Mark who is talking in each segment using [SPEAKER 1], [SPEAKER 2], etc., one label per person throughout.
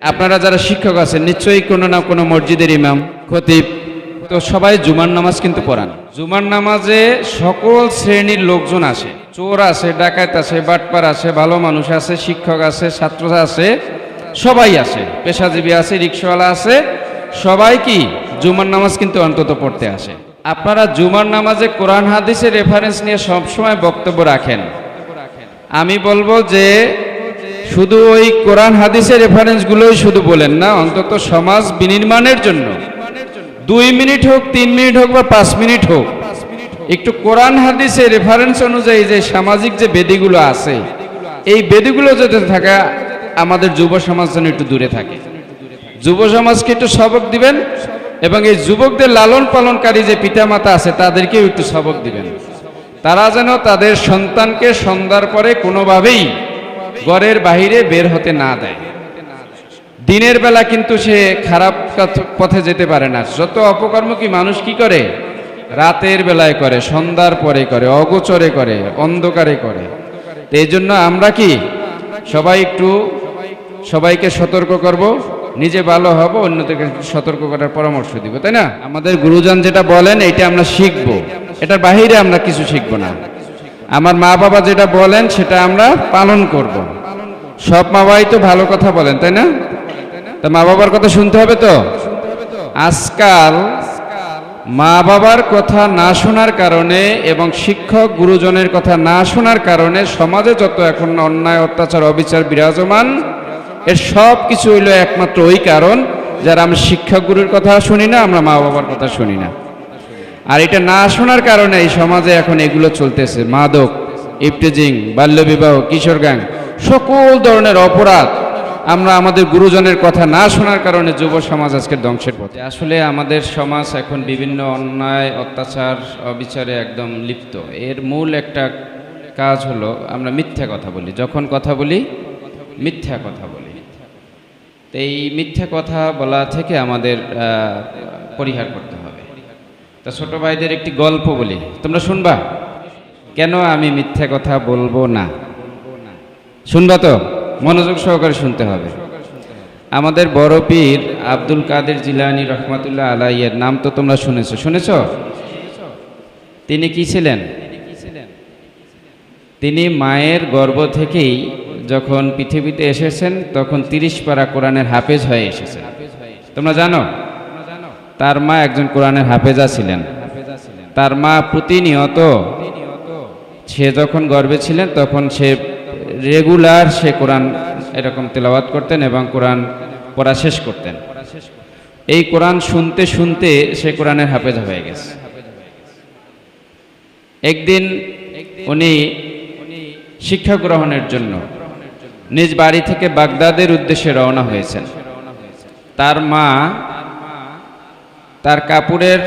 [SPEAKER 1] আপনারা যারা শিক্ষক আছেন নিশ্চয়ই কোনো না কোনো মসজিদের ইমাম, খতিব, তো সবাই জুমার নামাজ কিন্তু পড়ান। জুমার নামাজে সকল শ্রেণীর লোকজন আসে, চোর আছে, ডাকাত আছে, বাটপার আছে, ভালো মানুষ আছে, শিক্ষক আছে, ছাত্র আছে, সবাই আসে, পেশাজীবী আছে, রিক্সাওয়ালা আছে, সবাই কি জুমার নামাজ কিন্তু অন্তত পড়তে আসে। আপনারা জুমার নামাজে কোরআন হাদিসের রেফারেন্স নিয়ে সবসময় বক্তব্য রাখেন। আমি বলবো যে শুধু ওই কোরআন হাদিসের রেফারেন্সগুলোই শুধু বলেন না, অন্তত সমাজ বিনির্মাণের জন্য 2 মিনিট হোক, 3 মিনিট হোক বা 5 মিনিট হোক, একটু কোরআন হাদিসের রেফারেন্স অনুযায়ী যে সামাজিক যে বেদিগুলো আছে, এই বেদিগুলো যাতে থাকা আমাদের যুব সমাজ যেন একটু দূরে থাকে। যুব সমাজকে একটু সবক দিবেন এবং এই যুবকদের লালন পালনকারী যে পিতামাতা আছে তাদেরকেও একটু সবক দিবেন। তারা যেন তাদের সন্তানকে সন্ধ্যার পরে কোনোভাবেই ঘরের বাহিরে বের হতে না দেয়। দিনের বেলা কিন্তু সে খারাপ পথে যেতে পারে না। যত অপকর্মী মানুষ কি করে, রাতের বেলায় করে, সন্ধ্যার পরে করে, অগোচরে করে, অন্ধকারে করে। তো এই জন্য আমরা কি সবাই একটু সবাইকে সতর্ক করব, নিজে ভালো হব, অন্যদেরকে সতর্ক করার পরামর্শ দিব, তাই না? আমাদের গুরুজন যেটা বলেন এটা আমরা শিখবো, এটার বাহিরে আমরা কিছু শিখবো না। আমার মা বাবা যেটা বলেন সেটা আমরা পালন করব। সব মা বাবাই তো ভালো কথা বলেন, তাই না? তা মা বাবার কথা শুনতে হবে তো। আজকাল মা বাবার কথা না শোনার কারণে এবং শিক্ষক গুরুজনের কথা না শোনার কারণে সমাজে যত এখন অন্যায়, অত্যাচার, অবিচার বিরাজমান, এর সব কিছু হইল একমাত্র ওই কারণ, যারা আমরা শিক্ষক গুরুর কথা শুনি না, আমরা মা বাবার কথা শুনি না। আর এটা না শোনার কারণে এই সমাজে এখন এগুলো চলতেছে, মাদক, ইফটিজিং, বাল্যবিবাহ, কিশোর গ্যাং, সকল ধরনের অপরাধ। আমরা আমাদের গুরুজনের কথা না শোনার কারণে যুব সমাজ আজকে ধ্বংসের পথে। আসলে আমাদের সমাজ এখন বিভিন্ন অন্যায়, অত্যাচার, অবিচারে একদম লিপ্ত। এর মূল একটা কাজ হলো আমরা মিথ্যা কথা বলি। যখন কথা বলি মিথ্যা কথা বলি। তো এই মিথ্যা কথা বলা থেকে আমাদের পরিহার করতে হবে। তা ছোট ভাইদের একটি গল্প বলি, তোমরা শুনবা? কেন আমি মিথ্যা কথা বলবো না? শুনবা তো? মনোযোগ সহকারে শুনতে হবে। আমাদের বড় পীর আব্দুল কাদের জিলানী রহমাতুল্লাহ আলাইহির নাম তো তোমরা শুনেছ? তিনি কি ছিলেন? তিনি মায়ের গর্ভ থেকেই যখন পৃথিবীতে এসেছেন তখন 30 পারা কোরআনের হাফেজ হয়ে এসেছেন। তোমরা জানো? তার মা একজন কোরআনের হাফেজা ছিলেন। তার মা প্রতিনিয়ত, সে যখন গর্ভে ছিলেন তখন সে রেগুলার সে কোরআন এরকম তেলাওয়াত করতেন এবং কোরআন পড়া শেষ করতেন। এই কোরআন শুনতে শুনতে সে কোরআনের হাফেজা হয়ে গেছে। একদিন উনি শিক্ষা গ্রহণের জন্য নিজ বাড়ি থেকে বাগদাদের উদ্দেশ্যে রওনা হয়েছেন। তার মা তার কাপড়ের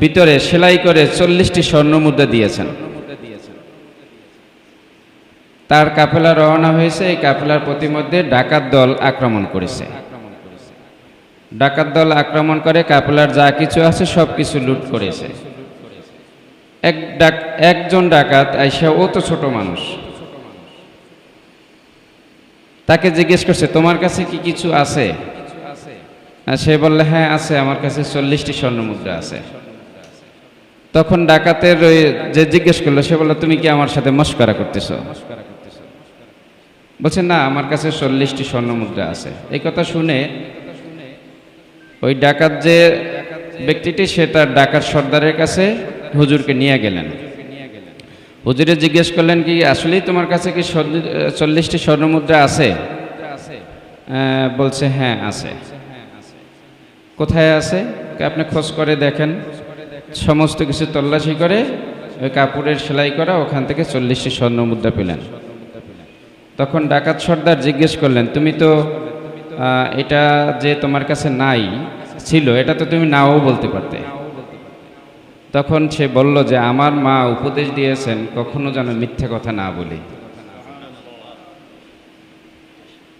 [SPEAKER 1] ভিতরে সেলাই করে 40টি স্বর্ণ মুদ্রা দিয়েছেন। তার কাফেলা রওনা হয়েছে। এই কাফেলার প্রতিমধ্যে ডাকাত দল আক্রমণ করেছে। ডাকাত দল আক্রমণ করে কাফেলার যা কিছু আছে সব কিছু লুট করেছে। একজন ডাকাত আইসা, ও তো ছোট মানুষ, তাকে জিজ্ঞেস করছে তোমার কাছে কি কিছু আছে? সে বললে হ্যাঁ আছে, আমার কাছে 40টি স্বর্ণ মুদ্রা আছে। তখন ডাকাতের যে জিজ্ঞেস করলো সে বলল তুমি কি আমার সাথে মস্করা করতেছ? বলছে না, আমার কাছে 40টি স্বর্ণ মুদ্রা আছে। এই কথা শুনে ওই ডাকাত যে ব্যক্তিটি সে তার ডাকাত সর্দারের কাছে হুজুরকে নিয়ে গেলেন। হুজুরে জিজ্ঞেস করলেন কি আসলেই তোমার কাছে কি 40টি স্বর্ণ মুদ্রা আছে? বলছে হ্যাঁ আছে। কোথায় আছে? আপনি খোঁজ করে দেখেন। সমস্ত কিছু তল্লাশি করে ওই কাপড়ের সেলাই করা ওখান থেকে 40টি স্বর্ণ মুদ্রা পেলেন। তখন ডাকাত সর্দার জিজ্ঞেস করলেন তুমি তো এটা যে তোমার কাছে নাই ছিল, এটা তো তুমি নাও বলতে পারতে। তখন সে বলল যে আমার মা উপদেশ দিয়েছেন কখনো যেন মিথ্যে কথা না বলি।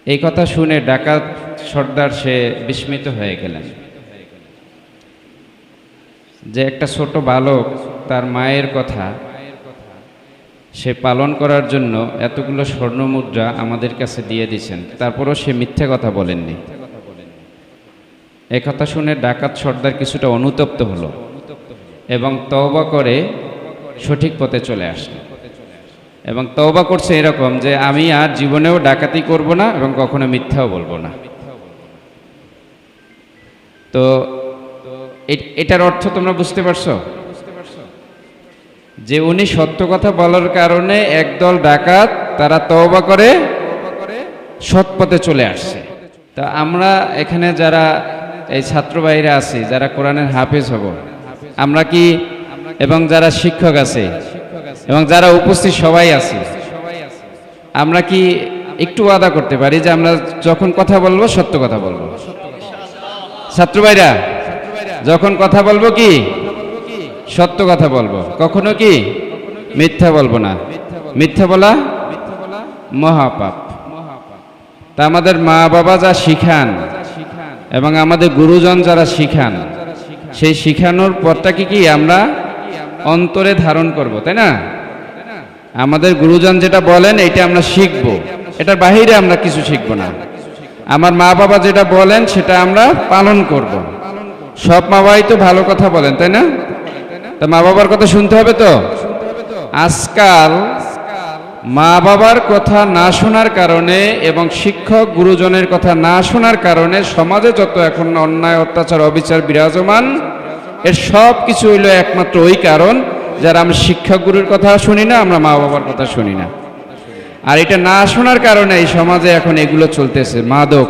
[SPEAKER 1] এই কথা শুনে ডাকাত সর্দার সে বিস্মিত হয়ে গেলেন যে একটা ছোট বালক তার মায়ের কথা সে পালন করার জন্য এতগুলো স্বর্ণ মুদ্রা আমাদের কাছে দিয়ে দিয়েছেন, তারপরও সে মিথ্যা কথা বলেননি। একথা শুনে ডাকাত সর্দার কিছুটা অনুতপ্ত হলো এবং তওবা করে সঠিক পথে চলে আসলো এবং তওবা করছে এরকম যে আমি আর জীবনেও ডাকাতি করব না এবং কখনো মিথ্যাও বলবো না। তো এটার অর্থ তোমরা বুঝতে পারছো যে উনি সত্য কথা বলার কারণে একদল ডাকাত তারা তওবা করে সৎ পথে চলে আসছে। তা আমরা এখানে যারা এই ছাত্র ভাইরা আছি, যারা কোরআনের হাফেজ হব, আমরা কি, এবং যারা শিক্ষক আছে এবং যারা উপস্থিত সবাই আছে, আমরা কি একটু ওয়াদা করতে পারি যে আমরা যখন কথা বলবো সত্য কথা বলবো? ছাত্র ভাইরা যখন কথা বলবো কি সত্য কথা বলবো, কখনো কি মিথ্যা বলবো না। মিথ্যা বলা মহাপাপ। তা আমাদের মা বাবা যা শিখান এবং আমাদের গুরুজন যারা শিখান, সেই শিখানোর পথটাকে কি আমরা অন্তরে ধারণ করব, তাই না? আমাদের গুরুজন যেটা বলেন এটা আমরা শিখবো, এটার বাহিরে আমরা কিছু শিখবো না। আমার মা বাবা যেটা বলেন সেটা আমরা পালন করব। সব মা বাবাই তো ভালো কথা বলেন, তাই না? তা মা বাবার কথা শুনতে হবে তো। আজকাল মা বাবার কথা না শোনার কারণে এবং শিক্ষক গুরুজনের কথা না শোনার কারণে সমাজে যত এখন অন্যায় অত্যাচার অবিচার বিরাজমান, এর সব কিছু হইল একমাত্র ওই কারণ যারা আমরা শিক্ষক গুরুর কথা শুনি না, আমরা মা বাবার কথা শুনি না। আর এটা না শোনার কারণে এই সমাজে এখন এগুলো চলতেছে, মাদক,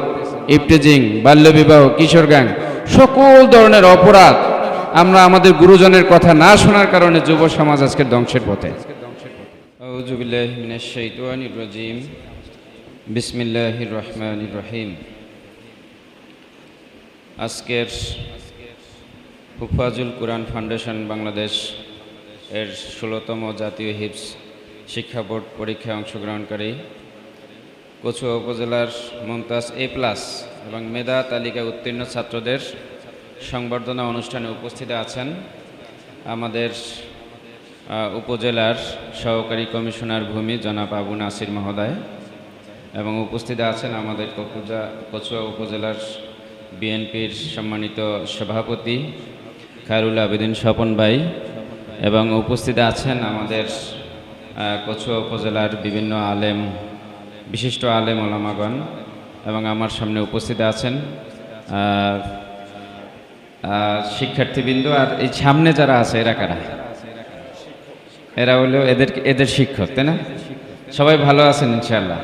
[SPEAKER 1] ইফটিজিং, বাল্যবিবাহ, কিশোর গ্যাং, সকল ধরনের অপরাধ আমরা আমাদের গুরুজনের কথা না শোনার কারণে যুব সমাজ আজকে ধ্বংসের পথে। আউযু বিল্লাহি মিনাশ শাইতানির রাজীম। বিসমিল্লাহির রহমানির রহিম। আজকের হুফাজুল কোরআন ফাউন্ডেশন বাংলাদেশ এর 16তম জাতীয় হিফজ শিক্ষা বোর্ড পরীক্ষায় অংশগ্রহণকারী কচুয়া উপজেলার মুমতাজ A+ এবং মেধা তালিকায় উত্তীর্ণ ছাত্রদের সংবর্ধনা অনুষ্ঠানে উপস্থিত আছেন আমাদের উপজেলার সহকারী কমিশনার ভূমি জনাব আবু নাসির মহোদয়, এবং উপস্থিত আছেন আমাদের কচুয়া উপজেলার বিএনপির সম্মানিত সভাপতি খায়রুল আবেদিন স্বপন ভাই, এবং উপস্থিত আছেন আমাদের কচুয়া উপজেলার বিভিন্ন আলেম, বিশিষ্ট আলেম ওলামাগণ, এবং আমার সামনে উপস্থিত আছেন শিক্ষার্থীবৃন্দ। আর এই সামনে যারা আছে এরা কারা? এরা হলো এদের শিক্ষক, তাই না? সবাই ভালো আছেন ইনশাআল্লাহ?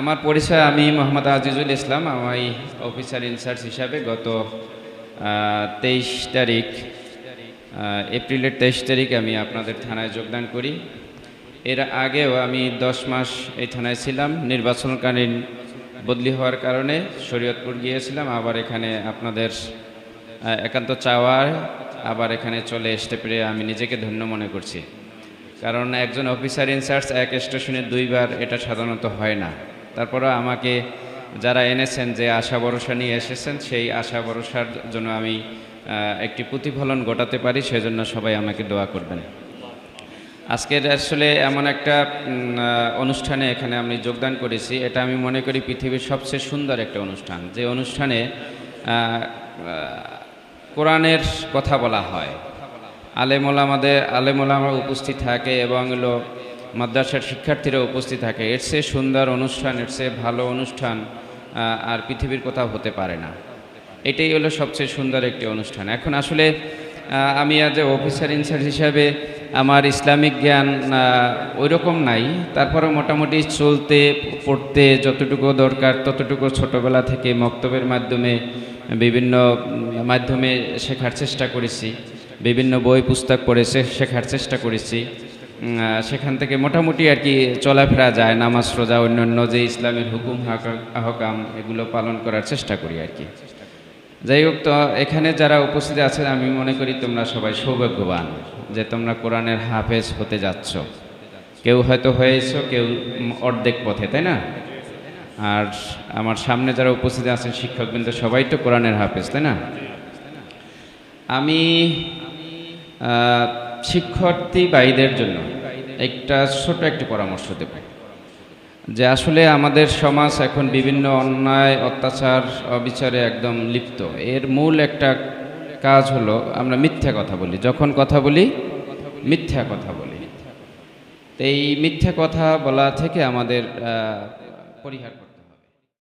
[SPEAKER 1] আমার পরিচয়, আমি মোহাম্মদ আজিজুল ইসলাম। আমি অফিসার ইনচার্জ হিসাবে গত 23 তারিখ, এপ্রিলের 23 তারিখ আমি আপনাদের থানায় যোগদান করি। এর আগেও আমি 10 মাস এই থানায় ছিলাম। নির্বাচনকালীন বদলি হওয়ার কারণে শরীয়তপুর গিয়েছিলাম, আবার এখানে আপনাদের একান্ত চাওয়ায় আবার এখানে চলে আসতে পেরে আমি নিজেকে ধন্য মনে করছি। কারণ একজন অফিসার ইনচার্জ এক স্টেশনে 2 বার, এটা সাধারণত হয় না। তারপরে আমাকে যারা এনেছেন, যে আশা ভরসা নিয়ে এসেছেন, সেই আশা ভরসার জন্য আমি একটি প্রতিফলন ঘটাতে পারি, সেজন্য সবাই আমাকে দোয়া করবেন। আজকের আসলে এমন একটা অনুষ্ঠানে এখানে আমি যোগদান করেছি, এটা আমি মনে করি পৃথিবীর সবচেয়ে সুন্দর একটা অনুষ্ঠান, যে অনুষ্ঠানে কোরআনের কথা বলা হয়, আলেমোলামা উপস্থিত থাকে এবং হলো মাদ্রাসার শিক্ষার্থীরা উপস্থিত থাকে। এর চেয়ে সুন্দর অনুষ্ঠান, এর চেয়ে ভালো অনুষ্ঠান আর পৃথিবীর কোথাও হতে পারে না। এটাই হলো সবচেয়ে সুন্দর একটি অনুষ্ঠান। এখন আসলে আমি আজ অফিসার ইনচার্জ হিসাবে আমার ইসলামিক জ্ঞান ওই রকম নাই, তারপরে মোটামুটি চলতে পড়তে যতটুকু দরকার ততটুকু ছোটোবেলা থেকে মক্তবের মাধ্যমে বিভিন্ন মাধ্যমে শেখার চেষ্টা করেছি, বিভিন্ন বই পুস্তক পড়ে শেখার চেষ্টা করেছি। সেখান থেকে মোটামুটি আর কি চলাফেরা যায়, নামাজ রোজা অন্যান্য যে ইসলামের হুকুম আহকাম এগুলো পালন করার চেষ্টা করি আর কি। যাই হোক, তো এখানে যারা উপস্থিত আছেন আমি মনে করি তোমরা সবাই সৌভাগ্যবান যে তোমরা কোরআনের হাফেজ হতে যাচ্ছ। কেউ হয়তো হয়েছো, কেউ অর্ধেক পথে, তাই না? আর আমার সামনে যারা উপস্থিত আছেন শিক্ষকবৃন্দ, সবাই তো কোরআনের হাফেজ, তাই না? আমি শিক্ষার্থী ভাইদের জন্য একটা ছোট একটি পরামর্শ দেব, যে আসলে আমাদের সমাজ এখন বিভিন্ন অন্যায় অত্যাচার অবিচারে একদম লিপ্ত। এর মূল একটা কাজ হলো আমরা মিথ্যা কথা বলি, যখন কথা বলি মিথ্যা কথা বলি। তো এই মিথ্যা কথা বলা থেকে আমাদের পরিহার করতে